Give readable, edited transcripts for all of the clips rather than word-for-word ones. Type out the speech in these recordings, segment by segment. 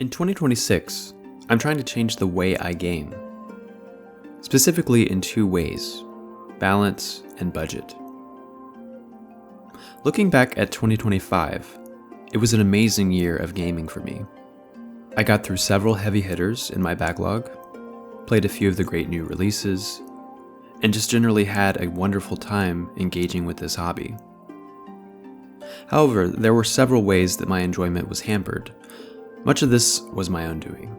In 2026, I'm trying to change the way I game. Specifically in two ways: balance and budget. Looking back at 2025, it was an amazing year of gaming for me. I got through several heavy hitters in my backlog, played a few of the great new releases, and just generally had a wonderful time engaging with this hobby. However, there were several ways that my enjoyment was hampered. Much of this was my own doing.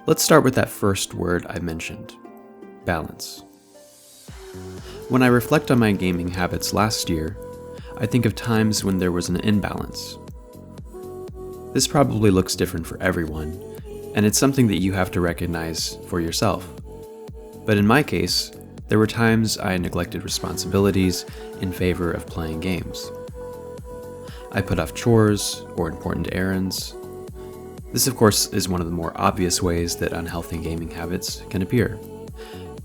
Let's start with that first word I mentioned: balance. When I reflect on my gaming habits last year, I think of times when there was an imbalance. This probably looks different for everyone, and it's something that you have to recognize for yourself. But in my case, there were times I neglected responsibilities in favor of playing games. I put off chores or important errands. This, of course, is one of the more obvious ways that unhealthy gaming habits can appear.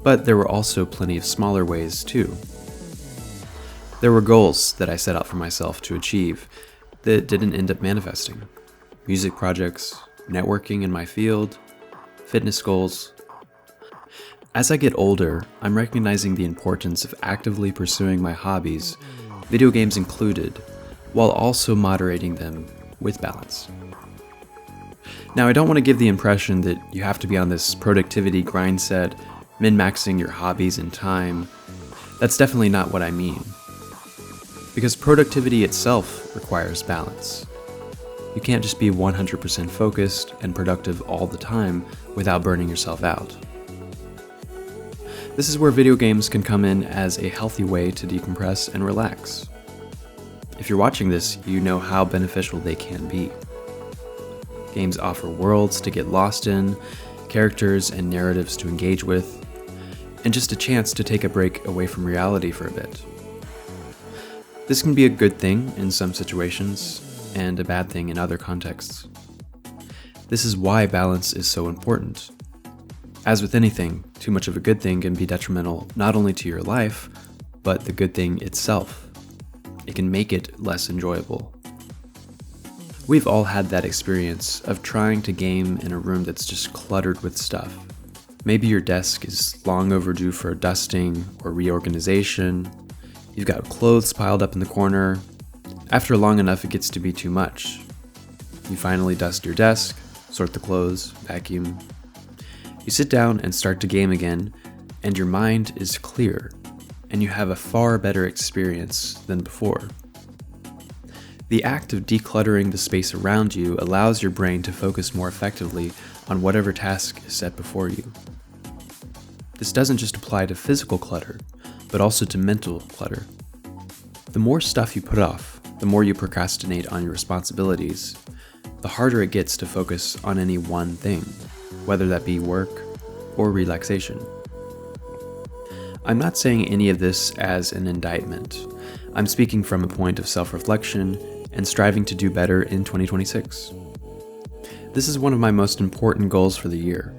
But there were also plenty of smaller ways, too. There were goals that I set out for myself to achieve that didn't end up manifesting. Music projects, networking in my field, fitness goals. As I get older, I'm recognizing the importance of actively pursuing my hobbies, video games included, while also moderating them with balance. Now, I don't want to give the impression that you have to be on this productivity grind set, min-maxing your hobbies and time. That's definitely not what I mean. Because productivity itself requires balance. You can't just be 100% focused and productive all the time without burning yourself out. This is where video games can come in as a healthy way to decompress and relax. If you're watching this, you know how beneficial they can be. Games offer worlds to get lost in, characters and narratives to engage with, and just a chance to take a break away from reality for a bit. This can be a good thing in some situations, and a bad thing in other contexts. This is why balance is so important. As with anything, too much of a good thing can be detrimental not only to your life, but the good thing itself. It can make it less enjoyable. We've all had that experience of trying to game in a room that's just cluttered with stuff. Maybe your desk is long overdue for a dusting or reorganization. You've got clothes piled up in the corner. After long enough, it gets to be too much. You finally dust your desk, sort the clothes, vacuum. You sit down and start to game again, and your mind is clear, and you have a far better experience than before. The act of decluttering the space around you allows your brain to focus more effectively on whatever task is set before you. This doesn't just apply to physical clutter, but also to mental clutter. The more stuff you put off, the more you procrastinate on your responsibilities, the harder it gets to focus on any one thing, whether that be work or relaxation. I'm not saying any of this as an indictment. I'm speaking from a point of self-reflection and striving to do better in 2026. This is one of my most important goals for the year,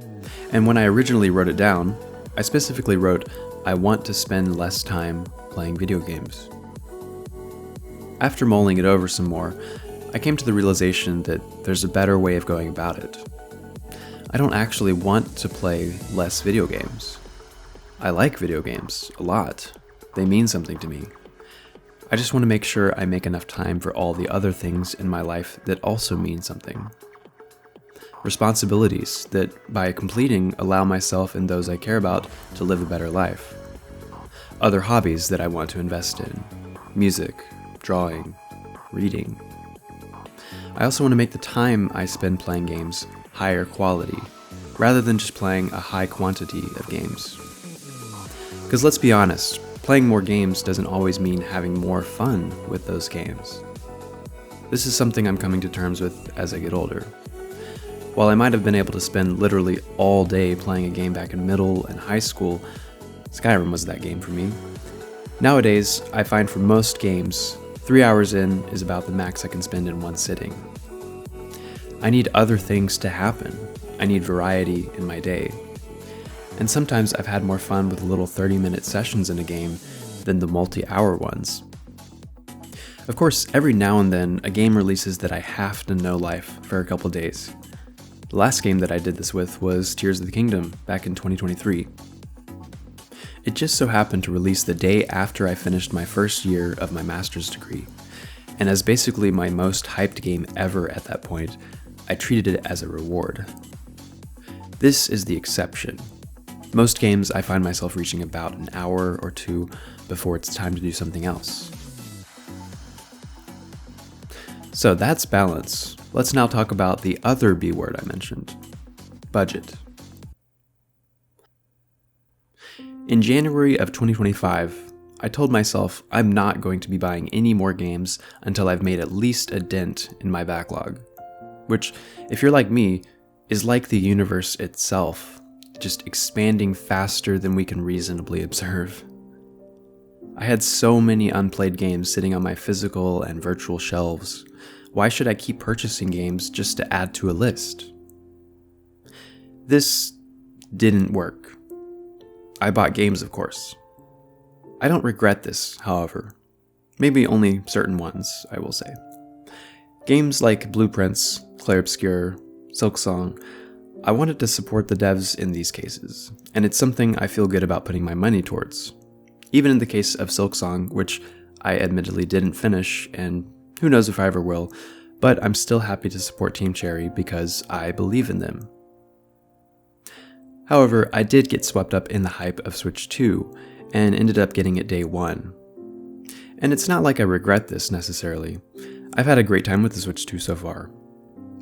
and when I originally wrote it down, I specifically wrote, I want to spend less time playing video games. After mulling it over some more, I came to the realization that there's a better way of going about it. I don't actually want to play less video games. I like video games a lot. They mean something to me. I just want to make sure I make enough time for all the other things in my life that also mean something. Responsibilities that, by completing, allow myself and those I care about to live a better life. Other hobbies that I want to invest in. Music, drawing, reading. I also want to make the time I spend playing games higher quality, rather than just playing a high quantity of games. Because let's be honest, playing more games doesn't always mean having more fun with those games. This is something I'm coming to terms with as I get older. While I might have been able to spend literally all day playing a game back in middle and high school, Skyrim was that game for me. Nowadays, I find for most games, 3 hours in is about the max I can spend in one sitting. I need other things to happen. I need variety in my day. And sometimes I've had more fun with little 30-minute sessions in a game than the multi-hour ones. Of course, every now and then, a game releases that I have to know life for a couple days. The last game that I did this with was Tears of the Kingdom back in 2023. It just so happened to release the day after I finished my first year of my master's degree, and as basically my most hyped game ever at that point, I treated it as a reward. This is the exception. Most games I find myself reaching about an hour or two before it's time to do something else. So that's balance. Let's now talk about the other B word I mentioned, budget. In January of 2025, I told myself I'm not going to be buying any more games until I've made at least a dent in my backlog, which, if you're like me, is like the universe itself, just expanding faster than we can reasonably observe. I had so many unplayed games sitting on my physical and virtual shelves. Why should I keep purchasing games just to add to a list? This didn't work. I bought games, of course. I don't regret this, however. Maybe only certain ones, I will say. Games like Blueprints, Clair, Obscur, Silksong, I wanted to support the devs in these cases, and it's something I feel good about putting my money towards. Even in the case of Silksong, which I admittedly didn't finish, and who knows if I ever will, but I'm still happy to support Team Cherry because I believe in them. However, I did get swept up in the hype of Switch 2, and ended up getting it day one. And it's not like I regret this necessarily. I've had a great time with the Switch 2 so far.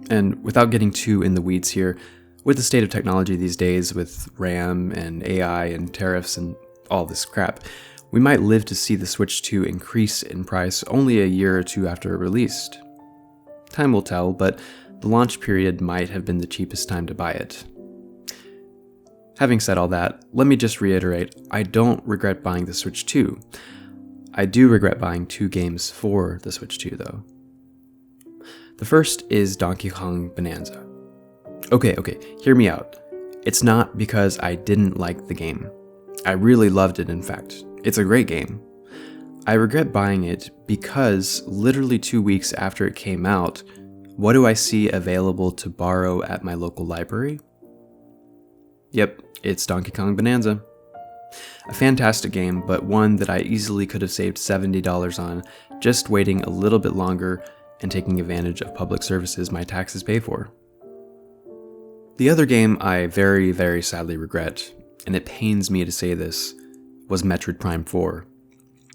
And without getting too in the weeds here, with the state of technology these days with RAM and AI and tariffs and all this crap, we might live to see the Switch 2 increase in price only a year or two after it released. Time will tell, but the launch period might have been the cheapest time to buy it. Having said all that, let me just reiterate, I don't regret buying the Switch 2. I do regret buying 2 games for the Switch 2 though. The first is Donkey Kong Bananza. Okay, hear me out. It's not because I didn't like the game. I really loved it, in fact. It's a great game. I regret buying it because literally 2 weeks after it came out, what do I see available to borrow at my local library? Yep, it's Donkey Kong Bananza. A fantastic game, but one that I easily could have saved $70 on, just waiting a little bit longer and taking advantage of public services my taxes pay for. The other game I very, very sadly regret, and it pains me to say this, was Metroid Prime 4.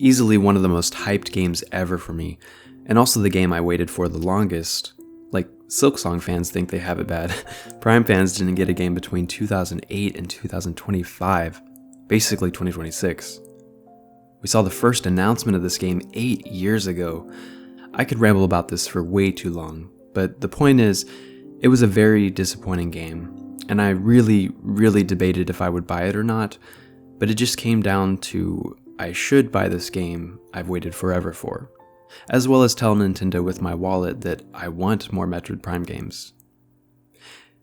Easily one of the most hyped games ever for me, and also the game I waited for the longest. Like, Silksong fans think they have it bad. Prime fans didn't get a game between 2008 and 2025, basically 2026. We saw the first announcement of this game 8 years ago. I could ramble about this for way too long, but the point is, it was a very disappointing game, and I really, really debated if I would buy it or not, but it just came down to I should buy this game I've waited forever for, as well as tell Nintendo with my wallet that I want more Metroid Prime games.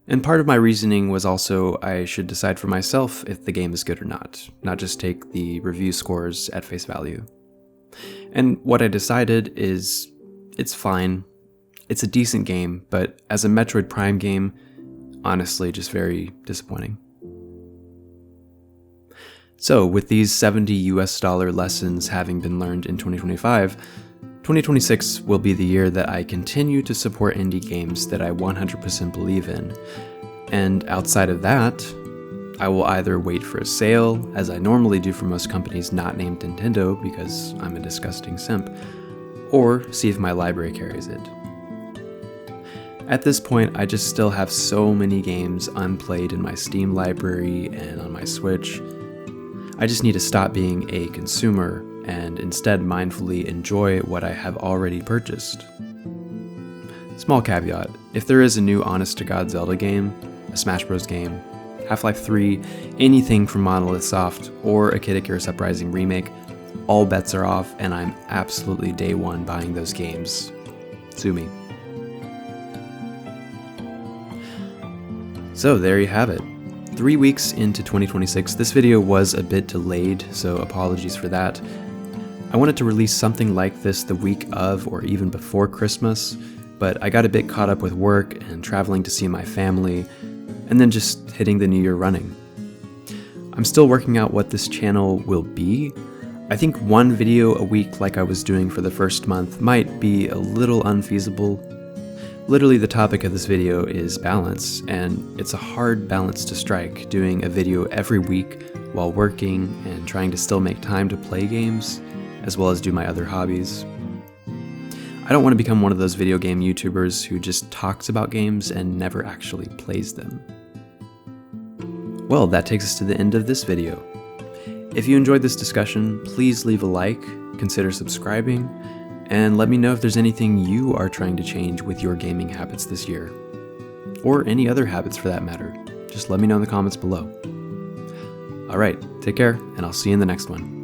And part of my reasoning was also I should decide for myself if the game is good or not just take the review scores at face value. And what I decided is, it's fine. It's a decent game, but as a Metroid Prime game, honestly, just very disappointing. So, with these $70 lessons having been learned in 2025, 2026 will be the year that I continue to support indie games that I 100% believe in. And outside of that, I will either wait for a sale, as I normally do for most companies not named Nintendo because I'm a disgusting simp, or see if my library carries it. At this point, I just still have so many games unplayed in my Steam library and on my Switch. I just need to stop being a consumer and instead mindfully enjoy what I have already purchased. Small caveat, if there is a new honest-to-God Zelda game, a Smash Bros. Game, Half-Life 3, anything from Monolith Soft, or a Kid Icarus Uprising remake, all bets are off and I'm absolutely day one buying those games. Sue me. So there you have it. 3 weeks into 2026, this video was a bit delayed, so apologies for that. I wanted to release something like this the week of or even before Christmas, but I got a bit caught up with work and traveling to see my family, and then just hitting the new year running. I'm still working out what this channel will be. I think one video a week like I was doing for the first month might be a little unfeasible. Literally the topic of this video is balance, and it's a hard balance to strike doing a video every week while working and trying to still make time to play games, as well as do my other hobbies. I don't want to become one of those video game YouTubers who just talks about games and never actually plays them. Well, that takes us to the end of this video. If you enjoyed this discussion, please leave a like, consider subscribing, and let me know if there's anything you are trying to change with your gaming habits this year. Or any other habits for that matter. Just let me know in the comments below. Alright, take care, and I'll see you in the next one.